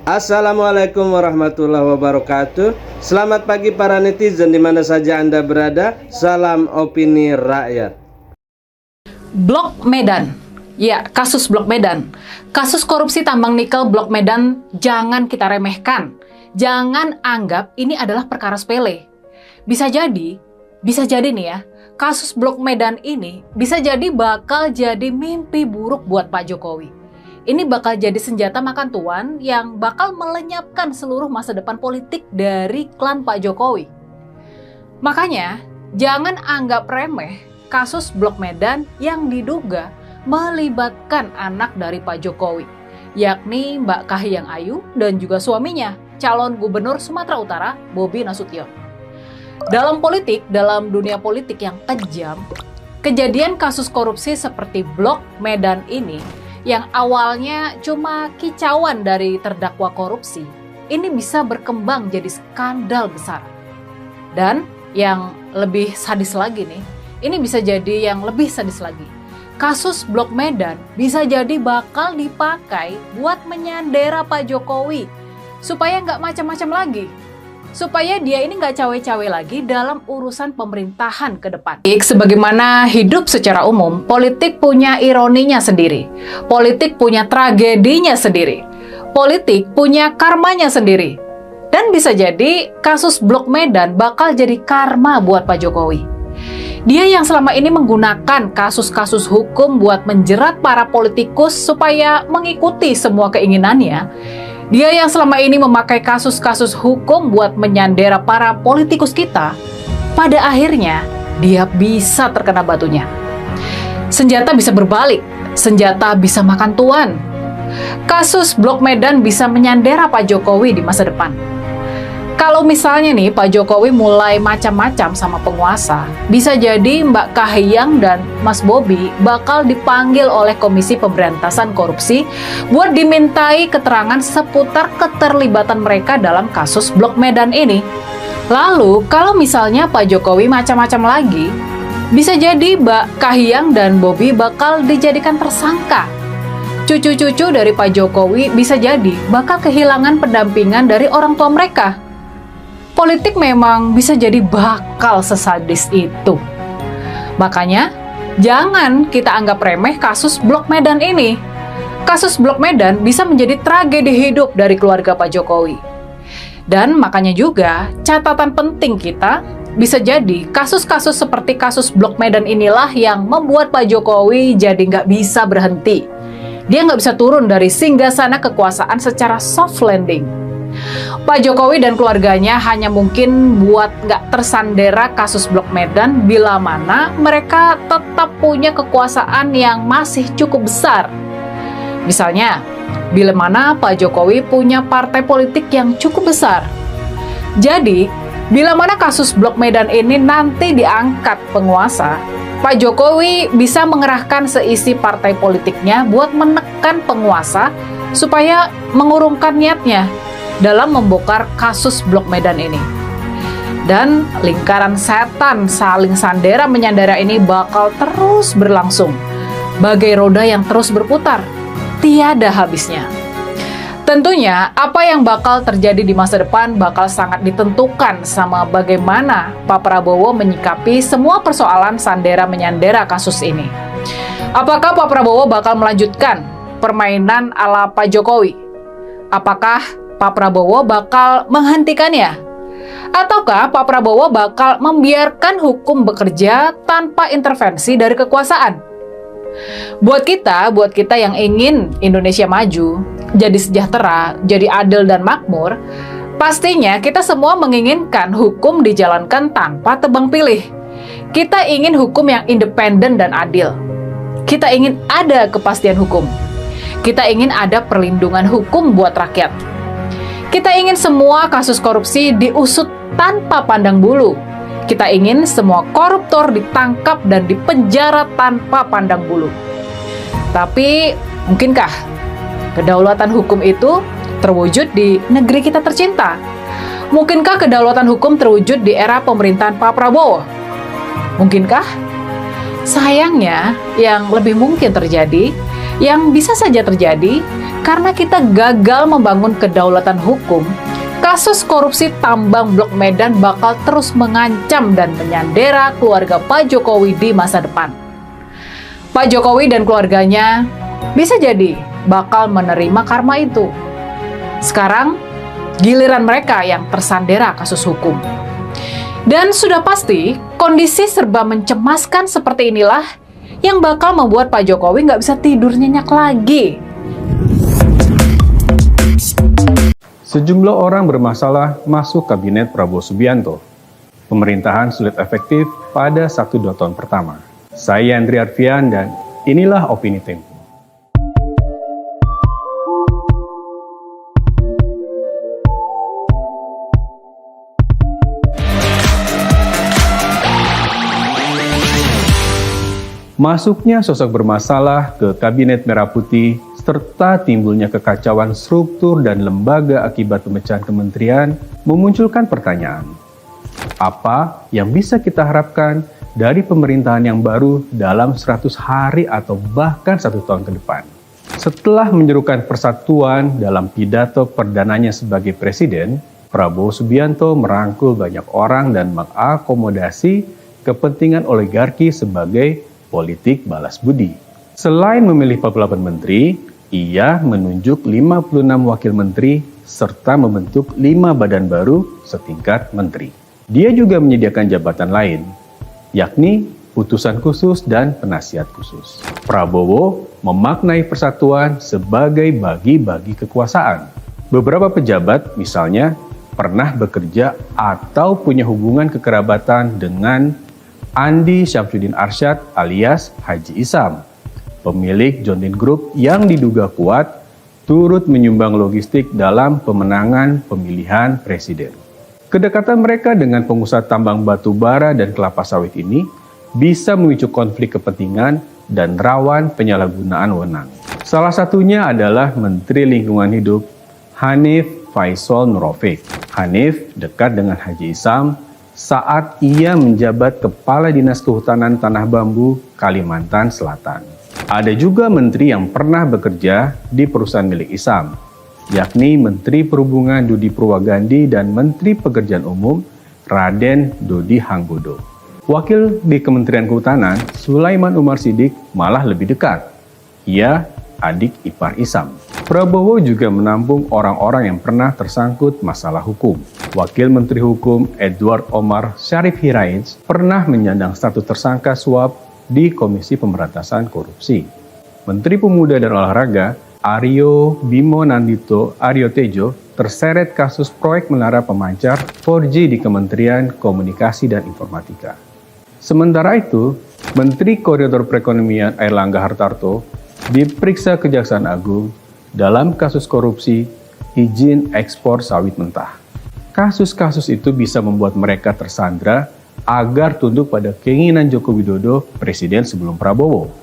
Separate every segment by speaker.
Speaker 1: Assalamualaikum warahmatullahi wabarakatuh. Selamat pagi para netizen di mana saja Anda berada. Salam opini rakyat.
Speaker 2: Blok Medan. Ya, kasus Blok Medan. Kasus korupsi tambang nikel Blok Medan jangan kita remehkan. Jangan anggap ini adalah perkara sepele. Bisa jadi nih ya, kasus Blok Medan ini bisa jadi bakal jadi mimpi buruk buat Pak Jokowi. Ini bakal jadi senjata makan tuan yang bakal melenyapkan seluruh masa depan politik dari klan Pak Jokowi. Makanya, jangan anggap remeh kasus Blok Medan yang diduga melibatkan anak dari Pak Jokowi, yakni Mbak Kahiyang Ayu dan juga suaminya, calon gubernur Sumatera Utara, Bobi Nasution. Dalam dunia politik yang kejam, kejadian kasus korupsi seperti Blok Medan ini yang awalnya cuma kicauan dari terdakwa korupsi, ini bisa berkembang jadi skandal besar. Dan yang lebih sadis lagi nih, ini bisa jadi yang lebih sadis lagi. Kasus Blok Medan bisa jadi bakal dipakai buat menyandera Pak Jokowi, supaya nggak macam-macam lagi. Supaya dia ini nggak cawe-cawe lagi dalam urusan pemerintahan ke depan. Sebagaimana hidup secara umum, politik punya ironinya sendiri. Politik punya tragedinya sendiri. Politik punya karmanya sendiri. Dan bisa jadi kasus Blok Medan bakal jadi karma buat Pak Jokowi. Dia yang selama ini menggunakan kasus-kasus hukum buat menjerat para politikus supaya mengikuti semua keinginannya. Dia yang selama ini memakai kasus-kasus hukum buat menyandera para politikus kita, pada akhirnya dia bisa terkena batunya. Senjata bisa berbalik, senjata bisa makan tuan. Kasus Blok Medan bisa menyandera Pak Jokowi di masa depan. Kalau misalnya nih Pak Jokowi mulai macam-macam sama penguasa, bisa jadi Mbak Kahiyang dan Mas Bobi bakal dipanggil oleh Komisi Pemberantasan Korupsi buat dimintai keterangan seputar keterlibatan mereka dalam kasus Blok Medan ini. Lalu kalau misalnya Pak Jokowi macam-macam lagi, bisa jadi Mbak Kahiyang dan Bobi bakal dijadikan tersangka. Cucu-cucu dari Pak Jokowi bisa jadi bakal kehilangan pendampingan dari orang tua mereka. Politik memang bisa jadi bakal sesadis itu. Makanya, jangan kita anggap remeh kasus Blok Medan ini. Kasus Blok Medan bisa menjadi tragedi hidup dari keluarga Pak Jokowi. Dan makanya juga, catatan penting kita, bisa jadi kasus-kasus seperti kasus Blok Medan inilah yang membuat Pak Jokowi jadi nggak bisa berhenti. Dia nggak bisa turun dari singgasana kekuasaan secara soft landing. Pak Jokowi dan keluarganya hanya mungkin buat nggak tersandera kasus Blok Medan bila mana mereka tetap punya kekuasaan yang masih cukup besar. Misalnya, bila mana Pak Jokowi punya partai politik yang cukup besar. Jadi, bila mana kasus Blok Medan ini nanti diangkat penguasa, Pak Jokowi bisa mengerahkan seisi partai politiknya buat menekan penguasa supaya mengurungkan niatnya dalam membongkar kasus Blok Medan ini. Dan lingkaran setan saling sandera menyandera ini bakal terus berlangsung, bagai roda yang terus berputar, tiada habisnya. Tentunya apa yang bakal terjadi di masa depan bakal sangat ditentukan sama bagaimana Pak Prabowo menyikapi semua persoalan sandera menyandera kasus ini. Apakah Pak Prabowo bakal melanjutkan permainan ala Pak Jokowi? Apakah Pak Prabowo bakal menghentikannya? Ataukah Pak Prabowo bakal membiarkan hukum bekerja tanpa intervensi dari kekuasaan? Buat kita yang ingin Indonesia maju, jadi sejahtera, jadi adil dan makmur, pastinya kita semua menginginkan hukum dijalankan tanpa tebang pilih. Kita ingin hukum yang independen dan adil. Kita ingin ada kepastian hukum. Kita ingin ada perlindungan hukum buat rakyat. Kita ingin semua kasus korupsi diusut tanpa pandang bulu. Kita ingin semua koruptor ditangkap dan dipenjara tanpa pandang bulu. Tapi, mungkinkah kedaulatan hukum itu terwujud di negeri kita tercinta? Mungkinkah kedaulatan hukum terwujud di era pemerintahan Pak Prabowo? Mungkinkah? Sayangnya, yang lebih mungkin terjadi, yang bisa saja terjadi karena kita gagal membangun kedaulatan hukum. Kasus korupsi tambang Blok Medan bakal terus mengancam dan menyandera keluarga Pak Jokowi di masa depan. Pak Jokowi dan keluarganya bisa jadi bakal menerima karma itu. Sekarang, giliran mereka yang tersandera kasus hukum. Dan sudah pasti, kondisi serba mencemaskan seperti inilah yang bakal membuat Pak Jokowi nggak bisa tidur nyenyak lagi.
Speaker 3: Sejumlah orang bermasalah masuk kabinet Prabowo Subianto. Pemerintahan sulit efektif pada 1-2 tahun pertama. Saya Andri Arfian dan inilah Opini Tempo. Masuknya sosok bermasalah ke Kabinet Merah Putih serta timbulnya kekacauan struktur dan lembaga akibat pemecahan kementerian memunculkan pertanyaan. Apa yang bisa kita harapkan dari pemerintahan yang baru dalam 100 hari atau bahkan 1 tahun ke depan? Setelah menyerukan persatuan dalam pidato perdananya sebagai presiden, Prabowo Subianto merangkul banyak orang dan mengakomodasi kepentingan oligarki sebagai politik balas budi. Selain memilih 48 menteri, ia menunjuk 56 wakil menteri serta membentuk 5 badan baru setingkat menteri. Dia juga menyediakan jabatan lain, yakni utusan khusus dan penasihat khusus. Prabowo memaknai persatuan sebagai bagi-bagi kekuasaan. Beberapa pejabat misalnya pernah bekerja atau punya hubungan kekerabatan dengan Andi Syamsuddin Arsyad alias Haji Isam, pemilik John Deere Group yang diduga kuat turut menyumbang logistik dalam pemenangan pemilihan presiden. Kedekatan mereka dengan pengusaha tambang batu bara dan kelapa sawit ini bisa memicu konflik kepentingan dan rawan penyalahgunaan wewenang. Salah satunya adalah Menteri Lingkungan Hidup Hanif Faisal Nurofik. Hanif dekat dengan Haji Isam saat ia menjabat Kepala Dinas Kehutanan Tanah Bambu, Kalimantan Selatan. Ada juga menteri yang pernah bekerja di perusahaan milik Isam, yakni Menteri Perhubungan Dudi Purwagandi dan Menteri Pekerjaan Umum Raden Dodi Hanggodo. Wakil di Kementerian Kehutanan, Sulaiman Umar Sidik, malah lebih dekat. Ia adik ipar Isam. Prabowo juga menampung orang-orang yang pernah tersangkut masalah hukum. Wakil Menteri Hukum Edward Omar Syarif Hiraij pernah menyandang status tersangka suap di Komisi Pemberantasan Korupsi. Menteri Pemuda dan Olahraga Aryo Bimo Nandito Aryo Tejo terseret kasus proyek menara pemancar 4G di Kementerian Komunikasi dan Informatika. Sementara itu, Menteri Koordinator Perekonomian Airlangga Hartarto diperiksa Kejaksaan Agung dalam kasus korupsi izin ekspor sawit mentah. Kasus-kasus itu bisa membuat mereka tersandra agar tunduk pada keinginan Joko Widodo, presiden sebelum Prabowo.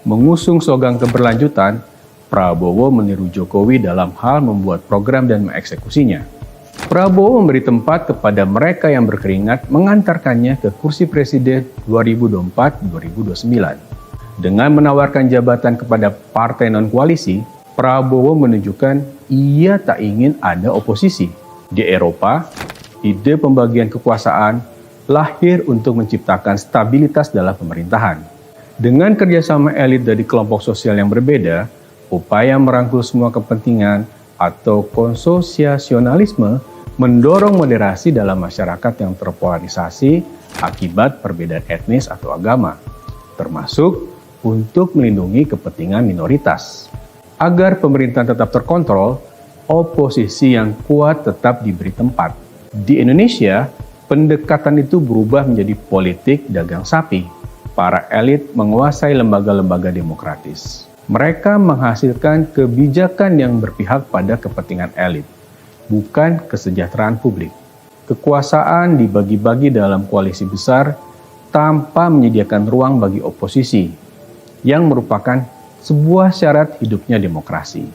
Speaker 3: Mengusung slogan keberlanjutan, Prabowo meniru Jokowi dalam hal membuat program dan mengeksekusinya. Prabowo memberi tempat kepada mereka yang berkeringat mengantarkannya ke kursi presiden 2024-2029. Dengan menawarkan jabatan kepada partai non-koalisi, Prabowo menunjukkan ia tak ingin ada oposisi. Di Eropa, ide pembagian kekuasaan lahir untuk menciptakan stabilitas dalam pemerintahan. Dengan kerjasama elit dari kelompok sosial yang berbeda, upaya merangkul semua kepentingan atau konsosiasionalisme mendorong moderasi dalam masyarakat yang terpolarisasi akibat perbedaan etnis atau agama, termasuk untuk melindungi kepentingan minoritas. Agar pemerintahan tetap terkontrol, oposisi yang kuat tetap diberi tempat. Di Indonesia, pendekatan itu berubah menjadi politik dagang sapi. Para elit menguasai lembaga-lembaga demokratis. Mereka menghasilkan kebijakan yang berpihak pada kepentingan elit, bukan kesejahteraan publik. Kekuasaan dibagi-bagi dalam koalisi besar tanpa menyediakan ruang bagi oposisi, yang merupakan sebuah syarat hidupnya demokrasi.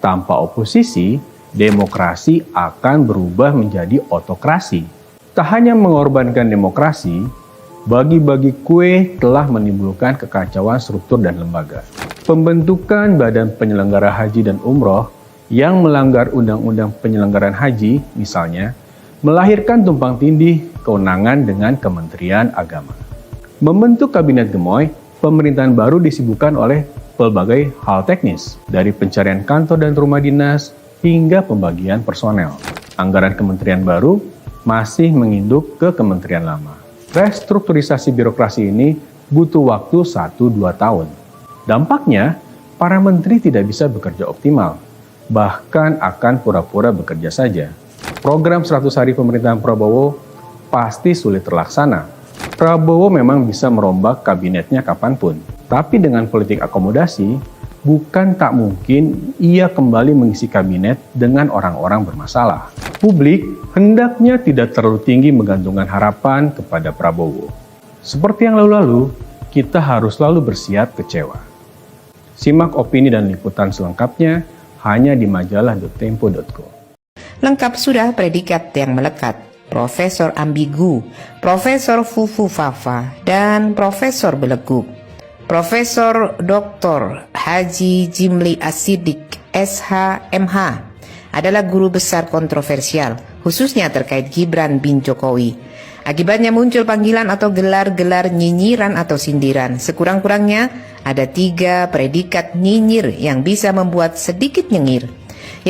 Speaker 3: Tanpa oposisi, demokrasi akan berubah menjadi otokrasi. Tak hanya mengorbankan demokrasi, bagi-bagi kue telah menimbulkan kekacauan struktur dan lembaga. pembentukan Badan Penyelenggara Haji dan Umroh yang melanggar Undang-Undang Penyelenggaraan Haji, misalnya, melahirkan tumpang tindih kewenangan dengan Kementerian Agama. Membentuk Kabinet Gemoy, pemerintahan baru disibukkan oleh pelbagai hal teknis, dari pencarian kantor dan rumah dinas hingga pembagian personel. Anggaran kementerian baru masih menginduk ke kementerian lama. Restrukturisasi birokrasi ini butuh waktu 1-2 tahun. Dampaknya, para menteri tidak bisa bekerja optimal, bahkan akan pura-pura bekerja saja. Program 100 hari pemerintahan Prabowo pasti sulit terlaksana. Prabowo memang bisa merombak kabinetnya kapanpun, tapi dengan politik akomodasi, bukan tak mungkin ia kembali mengisi kabinet dengan orang-orang bermasalah. Publik hendaknya tidak terlalu tinggi menggantungkan harapan kepada Prabowo. Seperti yang lalu-lalu, kita harus selalu bersiap kecewa. Simak opini dan liputan selengkapnya hanya di majalah.tempo.co.
Speaker 4: Lengkap sudah predikat yang melekat. Profesor Ambigu, Profesor Fufu Fafa, dan Profesor Beleguk. Profesor Dr. Haji Jimli Asidik, SH.MH, adalah guru besar kontroversial, khususnya terkait Gibran bin Jokowi. Akibatnya muncul panggilan atau gelar-gelar nyinyiran atau sindiran. Sekurang-kurangnya ada 3 predikat nyinyir yang bisa membuat sedikit nyengir.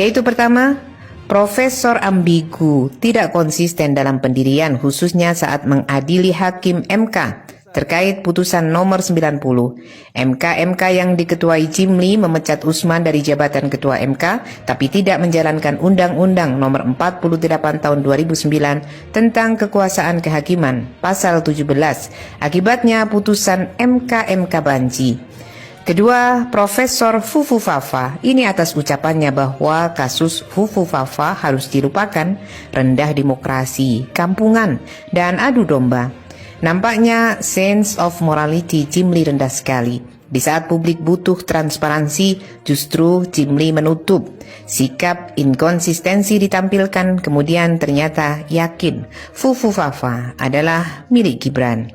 Speaker 4: Yaitu pertama, Profesor Ambigu tidak konsisten dalam pendirian, khususnya saat mengadili Hakim MK terkait putusan nomor 90. MK yang diketuai Jimli memecat Usman dari jabatan Ketua MK, tapi tidak menjalankan Undang-Undang nomor 48 tahun 2009 tentang kekuasaan kehakiman, pasal 17. Akibatnya putusan MK banci. Kedua, Profesor Fufu Fafa, ini atas ucapannya bahwa kasus Fufu Fafa harus dilupakan, rendah demokrasi, kampungan, dan adu domba. Nampaknya sense of morality Jimli rendah sekali. Di saat publik butuh transparansi, justru Jimli menutup. Sikap inkonsistensi ditampilkan, kemudian ternyata yakin Fufu Fafa adalah milik Gibran.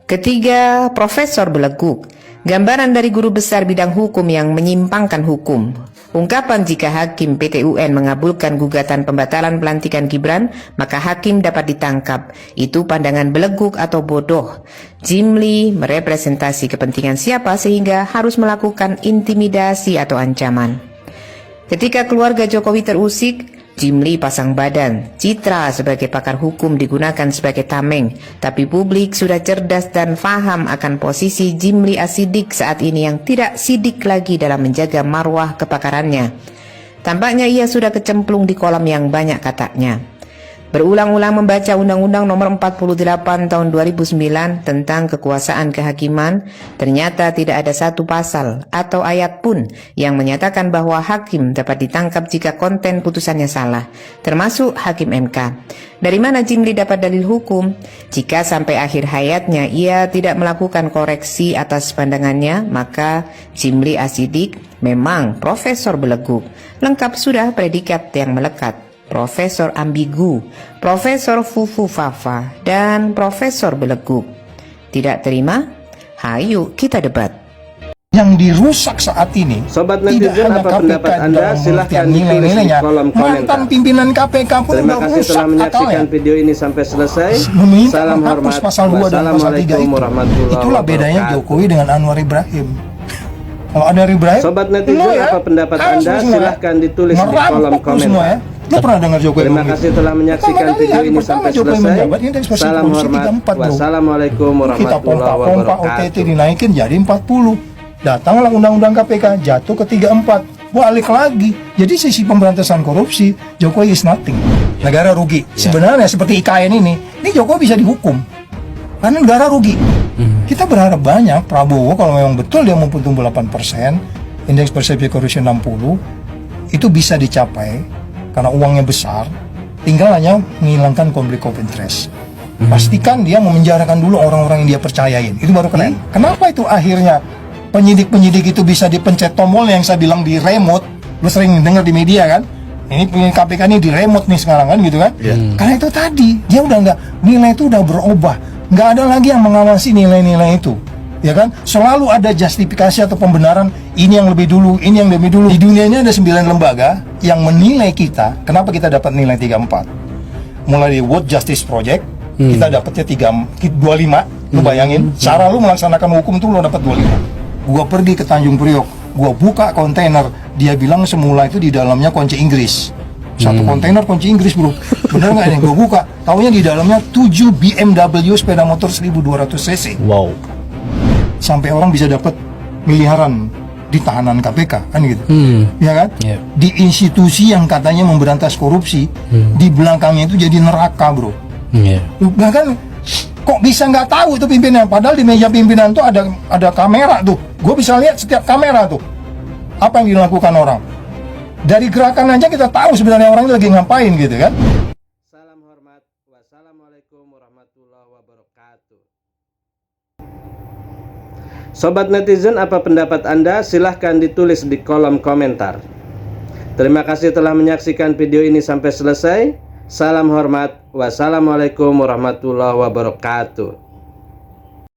Speaker 4: Ketiga, Profesor Beleguk. Gambaran dari guru besar bidang hukum yang menyimpangkan hukum. Ungkapan jika Hakim PT UN mengabulkan gugatan pembatalan pelantikan Gibran, maka hakim dapat ditangkap. Itu pandangan beleguk atau bodoh. Jimli merepresentasi kepentingan siapa sehingga harus melakukan intimidasi atau ancaman. Ketika keluarga Jokowi terusik, Jimli pasang badan. Citra sebagai pakar hukum digunakan sebagai tameng, tapi publik sudah cerdas dan paham akan posisi Jimli Asidik saat ini yang tidak sidik lagi dalam menjaga marwah kepakarannya. Tampaknya ia sudah kecemplung di kolam yang banyak kataknya. Berulang-ulang membaca Undang-Undang nomor 48 tahun 2009 tentang kekuasaan kehakiman, ternyata tidak ada satu pasal atau ayat pun yang menyatakan bahwa hakim dapat ditangkap jika konten putusannya salah, termasuk Hakim MK. Dari mana Jimli dapat dalil hukum? Jika sampai akhir hayatnya ia tidak melakukan koreksi atas pandangannya, maka Jimli Asidik memang Profesor Beleguk. Lengkap sudah predikat yang melekat. Profesor Ambigu, Profesor Fufu Fafa, dan Profesor Beleguk. Tidak terima? Hayu kita debat.
Speaker 5: Yang dirusak saat ini
Speaker 1: Sobat
Speaker 5: tidak
Speaker 1: netizen,
Speaker 5: hanya
Speaker 1: apa
Speaker 5: KPK
Speaker 1: pendapat Anda?
Speaker 5: dalam
Speaker 1: Silahkan
Speaker 5: pengertian
Speaker 1: ditulis di
Speaker 5: nilai-nilainya.
Speaker 1: kolom komentar.
Speaker 5: Mantan pimpinan KPK pun
Speaker 1: Terima
Speaker 5: udah
Speaker 1: kasih
Speaker 5: rusak
Speaker 1: telah menyaksikan
Speaker 5: akalnya.
Speaker 1: video ini sampai selesai.
Speaker 5: Meminta
Speaker 1: Salam
Speaker 5: menghapus
Speaker 1: hormat.
Speaker 5: pasal 2 dan pasal 3
Speaker 1: Wassalamualaikum
Speaker 5: itu.
Speaker 1: warahmatullahi
Speaker 5: Itulah bedanya
Speaker 1: wabarakatuh.
Speaker 5: Jokowi dengan Anwar Ibrahim. Kalau Anwar Ibrahim,
Speaker 1: Sobat netizen,
Speaker 5: lo ya,
Speaker 1: apa pendapat
Speaker 5: harus
Speaker 1: Anda?
Speaker 5: semua ya.
Speaker 1: Silahkan ditulis di
Speaker 5: Ngeram
Speaker 1: kolom
Speaker 5: fokus
Speaker 1: komentar.
Speaker 5: semua ya. Lo pernah dengar Jokowi
Speaker 1: Terima
Speaker 5: ngomong
Speaker 1: kasih
Speaker 5: gitu?
Speaker 1: telah menyaksikan
Speaker 5: Pertama kali
Speaker 1: video
Speaker 5: hari
Speaker 1: ini
Speaker 5: pertama
Speaker 1: sampai
Speaker 5: Jokowi
Speaker 1: selesai.
Speaker 5: menjabat, ini dari
Speaker 1: Salam
Speaker 5: korupsi
Speaker 1: hormat.
Speaker 5: 34, bro.
Speaker 1: Wassalamualaikum
Speaker 5: Kita
Speaker 1: warahmatullahi
Speaker 5: pompa-pompa OTT
Speaker 1: wabarakatuh.
Speaker 5: dinaikin jadi 40. Datanglah undang-undang KPK jatuh ke 34. Balik lagi. Jadi sisi pemberantasan korupsi Jokowi is nothing. Negara rugi. Sebenarnya seperti IKN ini Jokowi bisa dihukum. Karena negara rugi. Kita berharap banyak Prabowo kalau memang betul dia mau tumbuh 8%, indeks persepsi korupsi 60, itu bisa dicapai karena uangnya besar. Tinggal hanya menghilangkan konflik of interest. Pastikan dia memenjarakan dulu orang-orang yang dia percayain. Itu baru keren. Kenapa itu akhirnya penyidik-penyidik itu bisa dipencet tombol yang saya bilang di remote? Lu sering dengar di media kan? Ini penyidik KPK ini di remote nih sekarang kan gitu kan? Karena itu tadi dia udah nggak, nilai itu udah berubah. Nggak ada lagi yang mengawasi nilai-nilai itu. Ya kan? Selalu ada justifikasi atau pembenaran, ini yang lebih dulu, ini yang lebih dulu. Di dunia ini ada 9 lembaga yang menilai kita. Kenapa kita dapat nilai 34? Mulai dari World Justice Project, kita dapatnya 25. Lu bayangin, cara lu melaksanakan hukum tuh lu dapat 25. Gua pergi ke Tanjung Priok, gua buka kontainer, dia bilang semula itu di dalamnya kunci Inggris. Satu kontainer kunci Inggris, bro. Bener nggak nih? Gua buka, taunya di dalamnya 7 BMW sepeda motor 1200 cc.
Speaker 6: Wow.
Speaker 5: Sampai orang bisa dapat miliaran di tahanan KPK, kan gitu. Ya kan?
Speaker 6: Yeah.
Speaker 5: Di institusi yang katanya memberantas korupsi, di belakangnya itu jadi neraka, bro.
Speaker 6: Yeah.
Speaker 5: Bahkan kok bisa nggak tahu itu pimpinan, padahal di meja pimpinan tuh ada kamera tuh. Gue bisa lihat setiap kamera tuh apa yang dilakukan orang. Dari gerakan aja kita tahu sebenarnya orang itu lagi ngapain gitu kan.
Speaker 1: Salam hormat. Wassalamualaikum warahmatullahi wabarakatuh. Sobat netizen, apa pendapat Anda? Silahkan ditulis di kolom komentar. Terima kasih telah menyaksikan video ini sampai selesai. Salam hormat. Wassalamualaikum warahmatullahi wabarakatuh.